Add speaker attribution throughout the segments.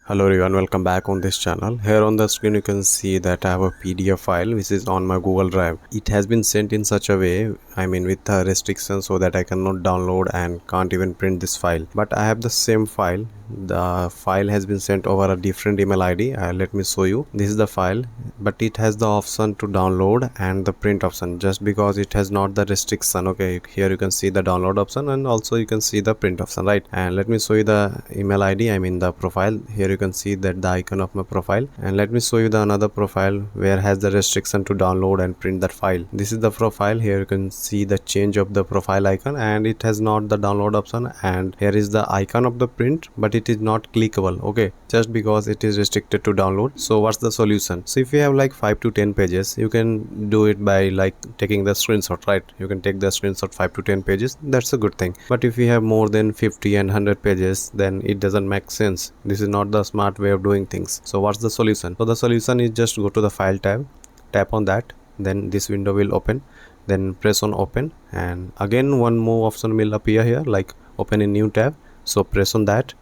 Speaker 1: Hello everyone, welcome back on this channel. Here on the screen you can see that I have a PDF file which is on my Google Drive. It has been sent in such a way, with a restriction so that I cannot download and can't even print this file. But I have the same file. The file has been sent over a different email ID. Let me show you. This is the file, but it has the option to download and the print option, just because it has not the restriction. Okay, here you can see the download option and also you can see the print option, right? And let me show you the email ID, the profile. Here you can see that the icon of my profile, and let me show you the another profile where has the restriction to download and print that file. This is the profile. Here you can see the change of the profile icon, and it has not the download option, and here is the icon of the print, but it is not clickable. Okay, just because it is restricted to download. So what's the solution? So if you have like 5 to 10 pages, you can do it by like taking the screenshot, right? You can take the screenshot 5 to 10 pages. That's a good thing. But if you have more than 50 and 100 pages, then it doesn't make sense. This is not the smart way of doing things. So what's the solution? So the solution is just go to the file tab, tap on that, then this window will open, then press on open, and again one more option will appear here like open a new tab. So press on that.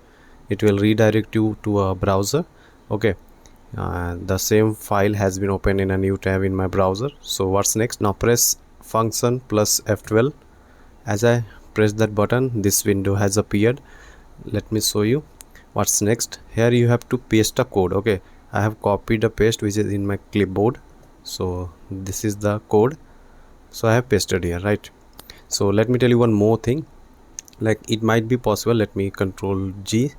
Speaker 1: It will redirect you to a browser. Okay, the same file has been opened in a new tab in my browser. So what's next? Now press function plus F12. As I press that button, this window has appeared. Let me show you what's next. Here you have to paste a code. Okay, I have copied a paste which is in my clipboard. So this is the code, so I have pasted here, right? So let me tell you one more thing. Like, it might be possible, let me control G,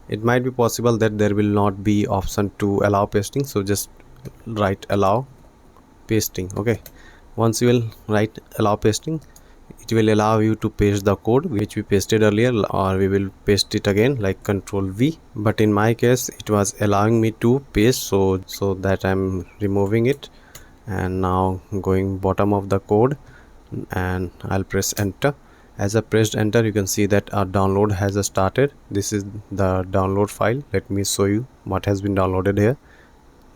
Speaker 1: it might be possible that there will not be option to allow pasting. So just write allow pasting. Okay, once you will write allow pasting, it will allow you to paste the code which we pasted earlier, or we will paste it again like control V. But in my case it was allowing me to paste, so that I'm removing it, and now going bottom of the code, and I'll press enter. As I pressed enter, you can see that our download has started. This is the download file. Let me show you what has been downloaded here.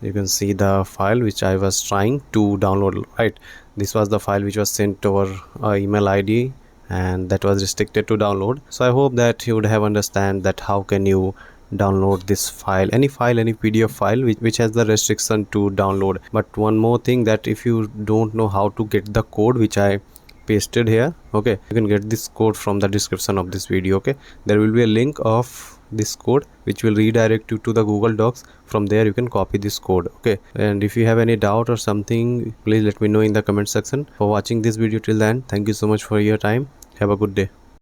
Speaker 1: You can see the file which I was trying to download, right? This was the file which was sent over email ID, and that was restricted to download. So I hope that you would have understand that how can you download this file, any PDF file which has the restriction to download. But one more thing, that if you don't know how to get the code which I pasted here, okay, you can get this code from the description of this video. Okay, there will be a link of this code which will redirect you to the Google Docs. From there you can copy this code. Okay, and if you have any doubt or something, please let me know in the comment section. For watching this video till then, thank you so much for your time. Have a good day.